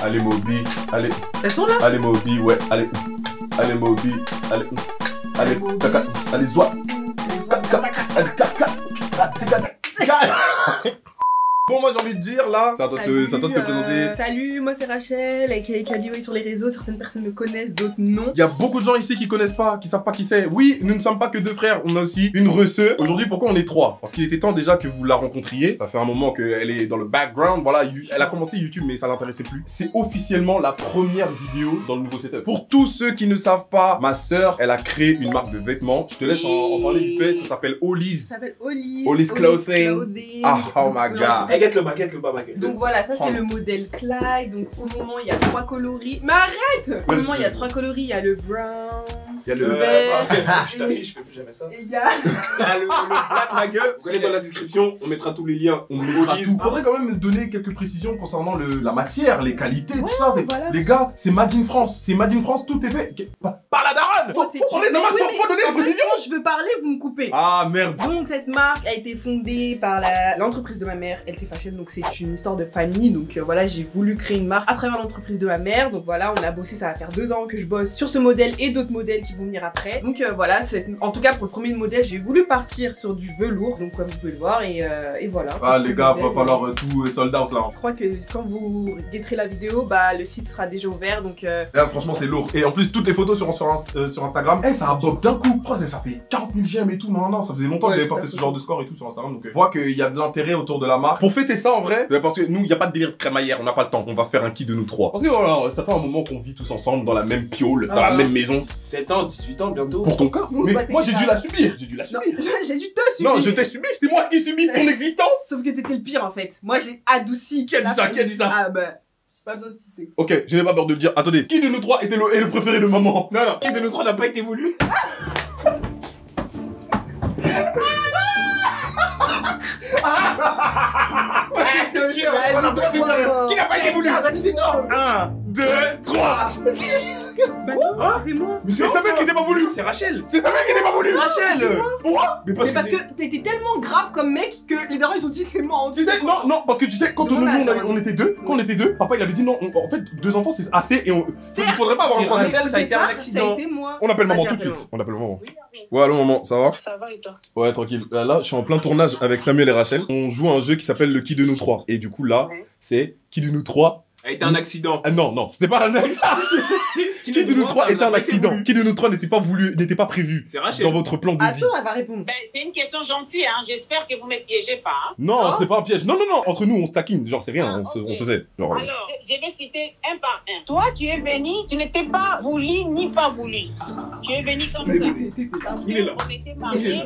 Allez Moby, allez. Ça tourne là? Allez Moby, ouais, allez. Allez Moby, allez. Allez, caca, allez Zoa. Bon, moi j'ai envie de dire là, c'est à toi de te présenter. Salut, moi c'est Rachel, aka Kadiway sur les réseaux. Certaines personnes me connaissent, d'autres non. Il y a beaucoup de gens ici qui connaissent pas, qui savent pas qui c'est. Oui, nous ne sommes pas que deux frères, on a aussi une resseuse. Aujourd'hui, pourquoi on est trois? Parce qu'il était temps déjà que vous la rencontriez. Ça fait un moment qu'elle est dans le background. Voilà, elle a commencé YouTube, mais ça l'intéressait plus. C'est officiellement la première vidéo dans le nouveau setup. Pour tous ceux qui ne savent pas, ma sœur, elle a créé une marque de vêtements. Je te laisse en parler vite fait. Ça s'appelle Ollie's. Ça s'appelle Ollie's. Ollie's Clothing. Ah, oh my god. Guette le bas, ma gueule. Donc voilà, ça c'est le modèle Clyde. Donc au moment il y a 3 coloris. Mais arrête! Au moment il y a 3 coloris, il y a le brown. Il y a le vert. Je t'affiche, je fais plus jamais ça. Et il y a Le black, ma gueule. Vous allez dans la description, on mettra tous les liens. On mettra tout. Il faudrait quand même donner quelques précisions concernant la matière, les qualités, tout ça. Voilà. Les gars, c'est Made in France. C'est Made in France, tout est fait. Par la daronne! Faut donner les précisions! Quand je veux parler, vous me coupez. Ah merde! Donc cette marque a été fondée par l'entreprise de ma mère, LT Fashion. Donc c'est une histoire de famille. Donc voilà, j'ai voulu créer une marque à travers l'entreprise de ma mère. Donc voilà, on a bossé, ça va faire 2 ans que je bosse sur ce modèle et d'autres modèles qui vont venir après. Donc voilà, en tout cas pour le premier modèle, j'ai voulu partir sur du velours. Donc comme vous pouvez le voir et voilà. Ah les gars, va falloir tout sold out là. Je crois que quand vous guetterez la vidéo, bah le site sera déjà ouvert. Donc là, franchement c'est lourd. Et en plus toutes les photos sur Instagram, ça a bob d'un coup. Ça fait 40 000 j'aime et tout. Non, ça faisait longtemps que j'avais pas fait ce genre de score et tout sur Instagram. Donc je vois qu'il y a de l'intérêt autour de la marque. Pour fêter ça en vrai, parce que nous, il n'y a pas de délire de crémaillère, on n'a pas le temps. On va faire un kit de nous trois. Parce que voilà, ça fait un moment qu'on vit tous ensemble dans la même piole, dans la même maison. 7 ans, 18 ans bientôt. Pour ton cas. Mais moi j'ai dû la subir. J'ai dû la subir. J'ai dû te subir. Non, je t'ai subi. C'est moi qui subis ton existence. Sauf que t'étais le pire en fait. Moi j'ai adouci. Qui a dit ça? Qui a dit ça? Ah bah. Pas besoin de citer. Ok, je n'ai pas peur de le dire. Attendez, qui de nous trois est le préféré de maman? Non, qui de nous trois n'a pas été voulu? Qui n'a pas été voulu? 1, 2, 3. Bah non, c'était moi. Mais c'est Samuel qui n'était pas voulu. C'est Rachel. C'est Samuel qui n'était pas voulu. Rachel. Pourquoi? Mais parce que t'étais tellement grave comme mec que les darons ils ont dit c'est moi. Tu sais, non, parce que tu sais, quand on était deux, papa il avait dit non, en fait 2 enfants c'est assez et il faudrait pas avoir un troisième. Rachel, ça a été un accident. Ça a été moi. On appelle maman tout de suite. On appelle maman. Ouais, allô maman, ça va? Ça va et toi? Ouais, tranquille. Là, je suis en plein tournage avec Samuel et Rachel. On joue à un jeu qui s'appelle le qui de nous trois. Et du coup là, c'est qui de nous trois. Ça a été un accident. Ah non, c'était pas un accident. Qui de nous trois était un accident? Qui de nous trois n'était pas voulu, n'était pas prévu? C'est Rachel. Dans votre plan de vie. Attends, elle va répondre. Ben, c'est une question gentille, hein. J'espère que vous ne me piégez pas. Hein. Non, c'est pas un piège. Non. Entre nous, on se taquine. Genre, c'est rien. On se sait. Genre, alors, je vais citer un par un. Toi, tu es venu, tu n'étais pas voulu ni pas voulu. Tu es venu comme ça.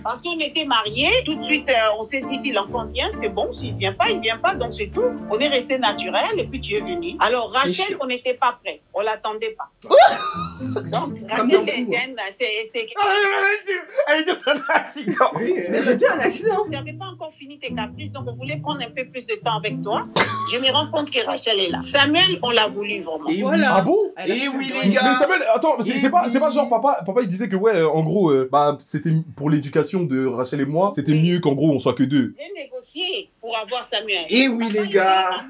Parce qu'on était mariés. Tout de suite, on s'est dit si l'enfant vient, c'est bon. S'il vient pas, il vient pas. Donc, c'est tout. On est resté naturel et puis tu es venu. Alors, Rachel, on n'était pas prêt. On l'attendait pas. Donc, Rachel, c'est... Elle dit un accident. Mais j'étais un accident. Tu n'avais pas encore fini tes caprices, donc on voulait prendre un peu plus de temps avec toi. Je me rends compte que Rachel est là. Samuel, on l'a voulu vraiment. Et voilà. Ah bon? Et oui les Mais gars. Samuel, attends, c'est pas genre papa il disait que ouais, en gros, bah c'était pour l'éducation de Rachel et moi, c'était mieux qu'en gros on soit que deux. J'ai négocié pour avoir Samuel. Et oui les gars.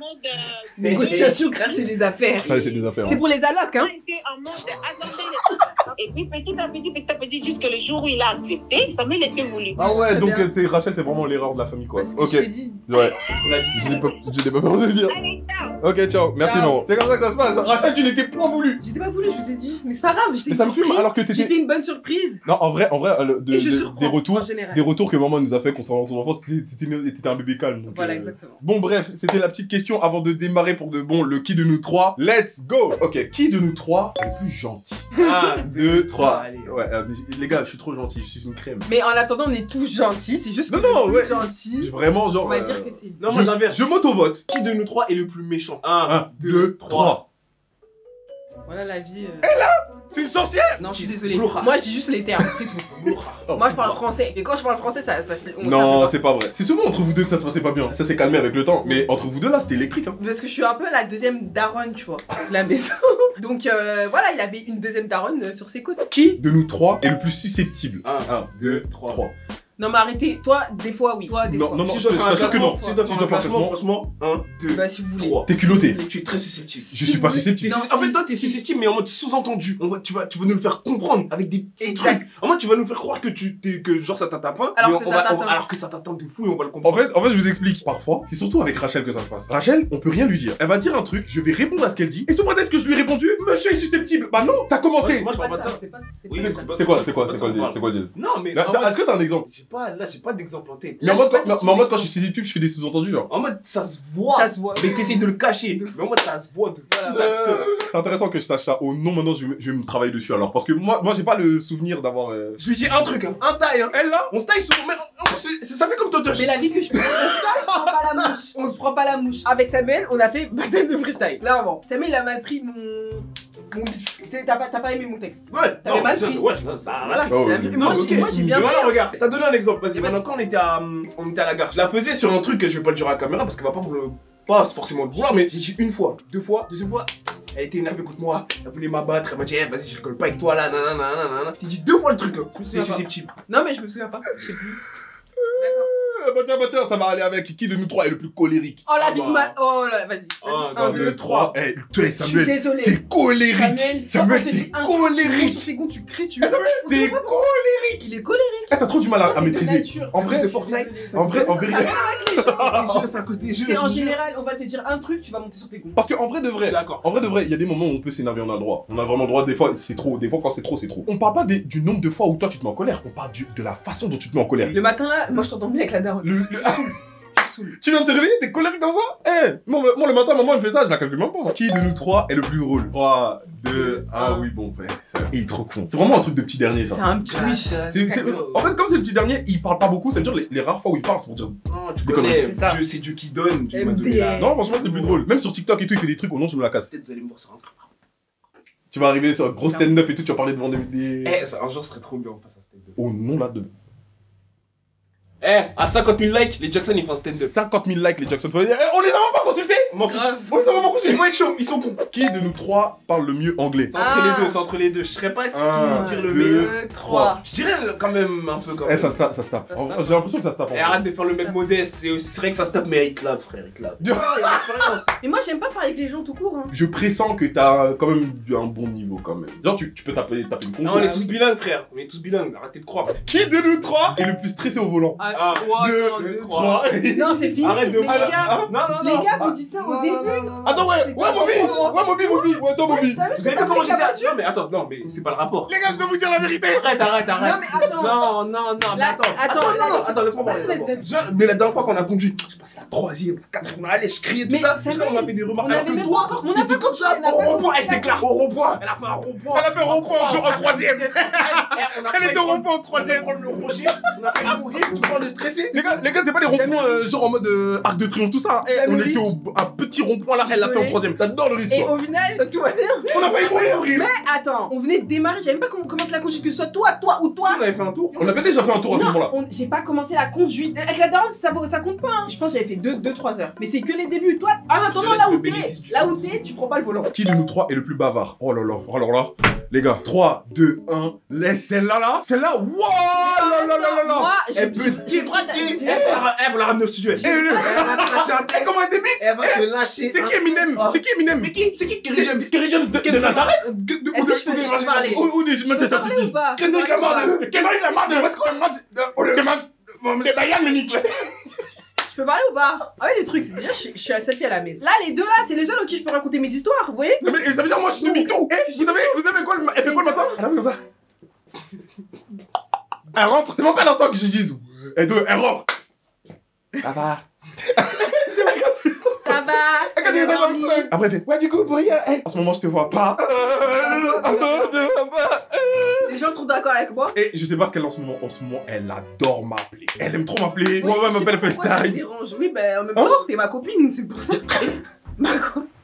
Négociation, car c'est des affaires. Ça c'est des affaires. C'est pour les allocs, hein. On était en mode et puis petit à petit, jusqu'à le jour où il a accepté, Samuel était voulu. Ah ouais, donc bien. Rachel c'est vraiment l'erreur de la famille quoi. Parce que Ok. j'ai dit. Ouais. Qu'est-ce qu'on a dit? Je n'ai pas peur de le dire. Allez, ciao. Ok, ciao. Merci Ciao. maman. C'est comme ça que ça se passe. Rachel, tu n'étais point voulu. J'étais pas voulu, je vous ai dit. Mais c'est pas grave, j'étais Mais une ça me fume surprise. alors que t'étais. J'étais une bonne surprise. Non, en vrai, Et je surprends, des retours. en général. Des retours que maman nous a fait concernant ton enfance, t'étais un bébé calme. Donc, Voilà, exactement. Bon, bref, c'était la petite question avant de démarrer pour de bon le qui de nous trois. Let's go! Ok, qui de nous trois est le plus gentil? 1, 2, 3. allez. Ouais, mais les gars, je suis trop gentil, je suis une crème. Mais en attendant, on est tous gentils, c'est juste que Non, le ouais. plus gentil, Vraiment, genre. on va dire que c'est... Non, moi j'inverse. Je m'auto-vote. Qui de nous trois est le plus méchant? 1, 2, 3. Voilà la vie... C'est une sorcière! Non, je suis désolée. Bloucha. Moi, je dis juste les termes, c'est tout. Moi, je parle français. Et quand je parle français, ça Non, c'est pas vrai. C'est souvent entre vous deux que ça se passait pas bien. Ça s'est calmé avec le temps. Mais entre vous deux là, c'était électrique. Hein. Parce que je suis un peu la deuxième daronne, tu vois, de la maison. Donc voilà, il avait une deuxième daronne sur ses côtes. Qui de nous trois est le plus susceptible? 1, 1, 2, 3. 3. Non, mais arrêtez. Toi, des fois, oui. Toi, des Non, fois. non, non, Si je dois faire un t'assure que non. classement, si je dois Si faire un classement, classement, franchement, 1, 2, Bah, si vous voulez. 3. t'es culotté. Tu es très susceptible. Je suis pas susceptible. Non, En fait, si, toi, t'es si. susceptible, mais en mode sous-entendu. Tu vas nous le faire comprendre avec des petits Exact. trucs. En mode, tu vas nous faire croire que genre ça t'atteint pas. Alors mais que ça t'atteint. alors que ça t'atteint de fou et on va le En comprendre. fait, je vous explique. Parfois, c'est surtout avec Rachel que ça se passe. Rachel, on peut rien lui dire. Elle va dire un truc, je vais répondre à ce qu'elle dit. Et sous prétexte que je lui ai répondu, monsieur est susceptible. Bah non, t'as commencé. Moi, je parle pas de ça. C'est pas Oui, ça. c'est C'est quoi le ça, deal? C'est quoi le deal? Non, mais. Là, en mode- est-ce que t'as un exemple? J'ai pas d'exemple en tête. Mais en Là, mode, je sais pas si mais en mode tu quand je suis susceptible, je fais des sous-entendus, genre. En mode, ça se voit. Ça se voit. Mais t'essayes de le cacher. Mais en mode, ça se voit de C'est intéressant que je sache ça. Oh non, maintenant je vais me travailler dessus alors. Parce que moi j'ai pas le souvenir d'avoir. Je lui dis un truc, hein. Un taille, hein. Elle là? On se taille sur. Mais ça fait comme Toto. Mais la vie que je prends, on se prend pas la mouche. On se prend pas la mouche. Avec Samuel, on a fait battle de freestyle. Clairement. Samuel, il a mal pris mon bif. T'as pas aimé mon texte. Ouais, T'avais non, mal ça, pris. c'est- ouais, Bah voilà. Oh, c'est la oui. vie. Moi, ok. j'ai bien Mais pris. voilà, regarde, ça donne un exemple. Vas-y, C'est maintenant, pas quand on était à la gare, je la faisais sur un truc que je vais pas le dire à la caméra parce qu'elle va pas forcément le vouloir, mais j'ai dit une fois, deux fois, deuxième fois. Elle était énervée contre moi, elle voulait m'abattre, elle m'a dit, eh, vas-y, je rigole pas avec toi là, nanana. Je t'ai dit deux fois le truc, hein. Je me C'est souviens pas. susceptible. Non, mais je me souviens pas. Je sais plus. D'accord. Bah tiens, ça va aller avec qui de nous trois est le plus colérique? Oh la Ah vie de bah. ma. Oh là, vas-y. Un, Un, deux, deux, trois. Eh, toi, Je suis Samuel, désolé. t'es colérique. Samuel, quand je te t'es dis un truc, colérique. Sur tes gonds, tu cries, tu. Eh, Samuel, On sait t'es pas colérique. Il est colérique. Eh, t'as trop du mal à C'est de maîtriser. nature. En vrai, C'est de Fortnite. En vrai, Ça va avec les gens. Les jeux, c'est à cause des jeux. C'est je en vous jure. général, on va te dire un truc, tu vas monter sur tes gonds. Parce qu'en vrai de Je suis vrai, d'accord. en vrai de vrai, il y a des moments où on peut s'énerver, on a le droit. On a vraiment le droit, des fois c'est trop, des fois quand c'est trop, c'est trop. On parle pas du nombre de fois où toi tu te mets en colère, on parle de la façon dont tu te mets en colère. Le matin là, moi je t'entends bien avec la daronne. Tu viens de te réveiller, t'es colérique dans ça? Eh, moi le matin, maman elle me fait ça, je la calcule même pas. Qui de nous trois est le plus drôle? 3, 2, 1, oui bon, ouais, il est trop con. C'est vraiment un truc de petit dernier ça. C'est un petit. En fait, comme c'est le petit dernier, il parle pas beaucoup, ça veut dire les rares fois où il parle, c'est pour dire. Non, tu Des connais, conneries. C'est ça. Dieu, c'est Dieu qui donne. Dieu m'a donné MDR. la. Non, franchement, c'est le plus drôle. Même sur TikTok et tout, il fait des trucs, oh non, je me la casse. Peut-être vous allez me voir sur un truc. Tu vas arriver sur un gros stand-up et tout, tu vas parler devant des. Eh, ça, un jour, ce serait trop bien, on fasse un stand-up. Oh non, là, de. Eh, à 50 000 likes, les Jackson ils font un stand-up. 50 000 likes, les Jackson. On les a même pas consultés! M'en fiche. On les a même pas Ils consultés! vont être chauds, ils sont cons. Qui de nous trois parle le mieux anglais? C'est entre Ah. les deux, c'est entre les deux. Je serais pas si Un, dire le deux, meilleur. 3. Je dirais quand même un peu quand Eh, même. ça se tape. Ça se tape. J'ai l'impression que ça se tape. en Et vrai. arrête de faire le mec modeste, c'est vrai que ça se tape, mais il clave, frère, il clave. Dieu. Ah, il y a l'expérience. Mais moi j'aime pas parler avec les gens tout court. Hein. Je pressens que t'as quand même un bon niveau quand même. Genre, tu peux taper une Non, conco. on est tous bilingues, frère. On est tous bilingues, arrêtez de croire. Qui de nous trois est le plus stressé au volant? Ah, 3. Non, c'est fini. Arrête de les gars, Non, non, les non. gars, vous dites ça au début. Attends, ouais, Moby. Ouais, attends, Moby. T'as vu, Vous avez vu comment j'étais. Non, mais attends, non, mais c'est pas le rapport. Les gars, je dois vous dire la vérité. Arrête. Non, mais attends. Non, mais Là, attends. attends, Attends, laisse-moi parler. vas-y, d'abord. Mais la dernière fois qu'on a conduit, je passais la troisième, la quatrième, allez, je criais tout Mais ça. ça Parce qu'on m'a fait des remarques. on Alors avait que même toi, pas encore- on a t'étais pas comme ça, compris, on a au pas rond-point, compris. elle déclare au rond-point. Elle a fait un rond-point. Elle a fait rond-point en troisième. Elle était au rond-point en troisième. On a pris le rocher, on a fait mourir, tout le monde est stressé. Les gars, c'est pas les ronds-points genre en mode Arc de Triomphe, tout ça. Eh, Jamais on vu. était au un petit rond-point là, elle l'a fait en troisième. T'adores le risque, Et toi. au final, tout va bien. On a failli mourir au rire. Mais attends, on venait de démarrer, j'avais même pas comment commencer la conduite, que ce soit toi ou Si, toi. on avait fait un tour. On avait déjà fait un tour à ce moment-là. J'ai pas commencé la conduite. Avec la daronne, ça compte pas. Hein. Je pense que j'avais fait 2-3 heures. Mais c'est que les débuts. Toi, en attendant, laisse là le où bénéfice du t'es, tu prends pas le volant. Qui de nous trois est le plus bavard? Oh là là, alors là. Les gars, 3, 2, 1, laisse celle-là là. Celle-là, wow, là là là là là. Moi, Elle peut j'ai le droit piquer. d'aller. Elle va la ramener au studio. Elle Eh, va te lâcher un texte. comment elle débite? Elle va te lâcher. C'est qui Eminem? C'est qui Eminem? Mais qui? C'est qui Kerry James? Kerry James de Nazareth? Est-ce que je peux te parler? Ou des Je peux Manchester parler City? ou pas? Kendrick Lamar de West Coast. De Bayern Munich. Je peux parler ou pas? Ah oui, le truc, c'est déjà, je suis à selfie à la maison. Là, les deux là, c'est les seuls auxquels je peux raconter mes histoires, vous voyez? Mais ça veut dire moi je suis tout. Eh, vous savez quoi? Elle fait quoi le matin? Elle a fait comme ça. Elle rentre. C'est même pas longtemps que je dise. Elle rentre. Ça va. Ça va? Quand tu fais ça comme ça. Après elle fait ouais du coup pour rien. En ce moment je te vois pas. Les gens seront d'accord avec moi. Et je sais pas ce qu'elle a en ce moment. En ce moment elle adore m'appeler. Elle aime trop m'appeler. Oui, Ouais elle je sais m'appelle pas pourquoi ça me FaceTime. dérange. Oui, ben en même Hein? temps, t'es ma copine, c'est pour ça.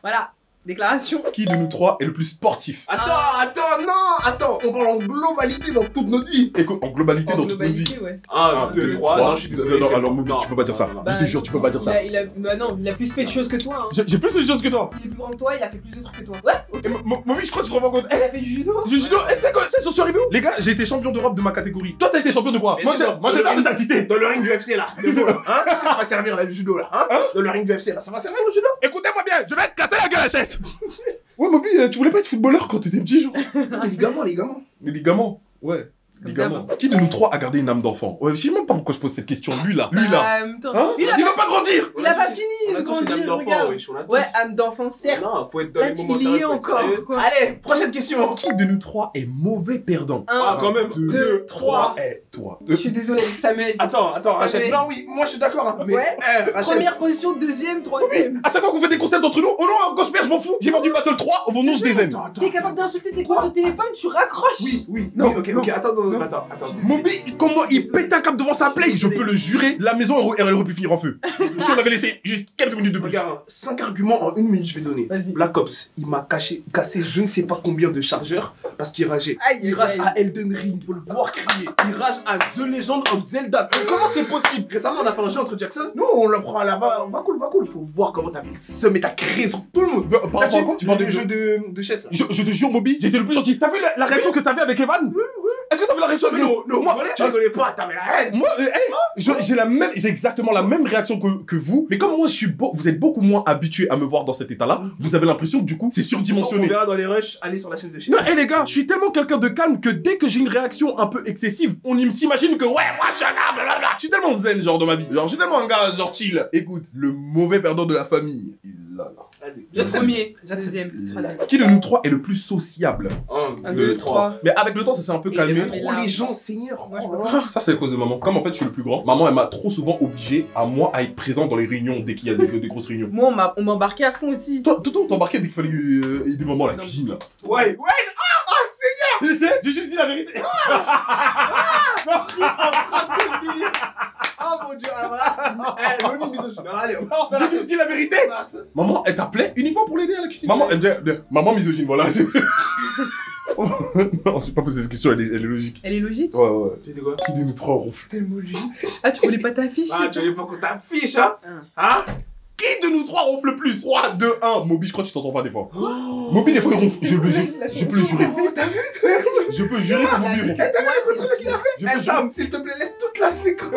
Voilà. Déclaration. Qui de nous trois est le plus sportif? Attends, on parle en globalité dans toute notre vie. Écoute, en globalité En dans toute notre vie. globalité, ouais. 1, 2, 3, non, je suis désolé. Non, c'est alors bon. Moby, Non. tu peux pas dire ça. Non, non, Je te jure, tu peux pas dire ça. Bah non, il a plus fait de choses que toi. Hein. J'ai plus de choses que toi. Il est plus grand que toi, il a fait plus de trucs que toi. Ouais, ok. Et Moby, je crois que tu te rends pas compte. Il a fait du judo. Je judo, tu sais quoi, j'en suis arrivé où? Les gars, j'ai été champion d'Europe de ma catégorie. Toi, t'as été champion de quoi? Mais c'est Moi, bon. j'ai l'air de ta cité. Dans le ring du FC là, le judo là, hein? Qu'est-ce que ça va servir là, le judo là, hein? Dans le ring du FC là, ça va servir le judo? Écoutez-moi bien, je vais te casser la gueule à la chaise. Ouais, Moby, tu voulais pas être footballeur quand t'étais petit, genre? Ligaments. Les ligaments, ouais. Ligaments. Qui de nous trois a gardé une âme d'enfant? Ouais, je sais même pas pourquoi je pose cette question. Lui là. En même temps, Hein? il Il va pas grandir. Il a pas fini On de a tous une âme grandir, d'enfant, regarde. wesh, on a tous. Ouais, âme d'enfant, certes. Non, faut être dans Là, les moments il y est sérieux, faut être encore, sérieux. quoi. Allez, prochaine question. Qui de nous trois est mauvais perdant? Ah, quand même. 2, 3. Eh, toi. Je suis désolée, Samuel. Attends, Rachel. fait- Non, oui, moi je suis d'accord. Hein, mais, Ouais. Rachel. Première position, deuxième, troisième. À chaque fois qu'on fait des concepts entre nous, oh non, quand je perds, je m'en fous. J'ai vendu Battle 3, au nom je des aime. T'es capable d'insulter tes potes au téléphone, tu raccroches. Oui. Non, Non, ok, attends. Moby, comment il pète un cap devant sa play? Je peux le jurer, la maison elle aurait pu finir en feu. Si on avait laissé juste quelques minutes de plus. Regarde, 5 arguments en 1 minute, je vais donner. Vas-y. Black Ops, il m'a cassé je ne sais pas combien de chargeurs parce qu'il rageait. Aïe, Il rage aïe. à Elden Ring, faut le voir crier. Il rage à The Legend of Zelda. Comment c'est possible? Récemment, on a fait un jeu entre Jackson. Nous, on le prend là-bas. Va cool. Faut voir comment t'as mis le seum et t'as créé sur tout le monde. Par rapport à quoi? Tu parles du jeu de chess là. Je te jure, Moby, j'ai été le plus gentil. T'as vu la réaction que t'avais avec Evan? Oui. Est-ce que t'as vu la réaction avec Non, moi, tu rigolais pas, t'avais la haine. moi, j'ai exactement la même réaction que vous. Mais comme moi, vous êtes beaucoup moins habitués à me voir dans cet état-là, vous avez l'impression que du coup, c'est On surdimensionné. verra dans les rushs, allez sur la scène de chess. Non, les gars, je suis tellement quelqu'un de calme que dès que j'ai une réaction un peu excessive, on s'imagine que ouais, moi je suis un gars, blablabla. Je suis tellement zen, genre, dans ma vie. Genre, je suis tellement un gars, genre, chill. Écoute, le mauvais perdant de la famille, il est là. Vas-y. Premier, deuxième, troisième. Qui de nous trois est le plus sociable? 1, 1, 2, 3. Mais avec le temps, ça s'est un peu calmé. Mais Trop là- les gens, Seigneur. Moi, je peux pas. Ça, c'est à cause de maman. Comme en fait, je suis le plus grand, maman, elle m'a trop souvent obligé à moi à être présent dans les réunions dès qu'il y a des grosses réunions. Moi, on m'a embarqué à fond aussi. Toi, t'embarquais dès qu'il fallait des moments à la cuisine, là. Ouais. Tu sais, j'ai juste dit la vérité. Oh mon dieu, alors là. Noni misogyne. Allez, J'ai juste dit la vérité. Maman, elle t'appelait uniquement pour l'aider à la cuisine. Maman, maman misogyne, voilà. Non, j'ai pas posé cette question, elle est logique. Elle est logique. Ouais. C'était quoi? Qui de nous trois ronfle? Tellement logique. Ah, tu voulais pas t'afficher? Ah, tu voulais pas qu'on t'affiche, hein? Ah. Hein? Qui de nous trois ronfle le plus? 3, 2, 1. Moby, je crois que tu t'entends pas des fois. Moby, des fois, il ronfle. Je peux le jurer. Je peux jurer que Moby ronfle. T'as vu le contre qu'il a fait? Je peux Eh, Sam, s'il te plaît, laisse toute la séquence.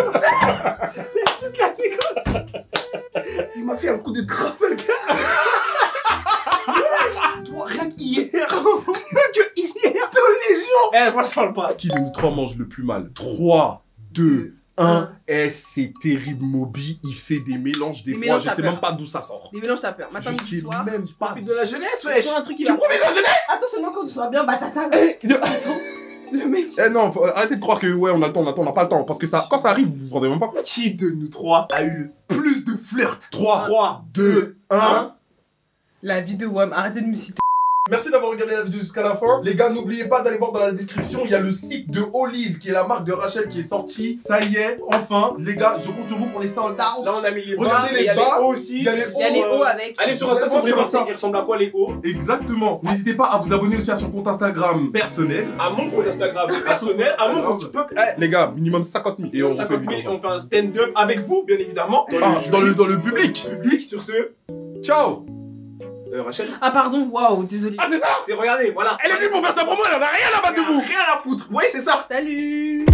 Laisse toute la séquence. Il m'a fait un coup de trappe, le gars. Toi, rien qu'hier. Que hier. Tous les jours. Eh, moi, je parle pas. Qui de nous trois mange le plus mal? 3, 2, 1. Eh, c'est terrible, Moby. Il fait des mélanges des Des fois. mélanges, Je sais t'as même peur. pas d'où ça sort. Des mélanges, t'as peur. Matin, Je midi, sais soir. même pas. Fais de la jeunesse, Tu wesh. fais un truc qui Tu va. promets la jeunesse? Attends seulement quand tu seras bien batata. Eh, Le mec. Eh non, arrêtez de croire que ouais, on a le temps, on n'a pas le temps. Parce que ça, quand ça arrive, vous vous rendez même pas compte. Qui de nous trois a eu le plus de flirts? 3, 2, 1. La vie de WAM, arrêtez de me citer. Merci d'avoir regardé la vidéo jusqu'à la fin. Les gars, n'oubliez pas d'aller voir dans la description, il y a le site de Hollies, qui est la marque de Rachel qui est sortie. Ça y est, enfin. Les gars, je compte sur vous pour les sold out. Là, on a mis les bas, Regardez et il y a les bas, les hauts aussi. il y a les Il y a les hauts avec. Allez sur Insta, Vraiment c'est sur préparé. Insta. Il ressemble à quoi les hauts? Exactement. N'hésitez pas à vous abonner aussi à son compte Instagram personnel. À mon compte Instagram personnel, à mon compte TikTok. Eh, les gars, minimum 50 000. Et on fait 50 une 000, vidéo. on fait un stand-up avec vous, bien évidemment. Dans le public. Sur ce, Ciao. Rachel. Ah, pardon, waouh, désolé. Ah, c'est ça. Regardez, voilà. Elle est venue pour faire sa promo, elle en a rien à battre de vous. Rien à la poutre. Oui, c'est ça. Salut.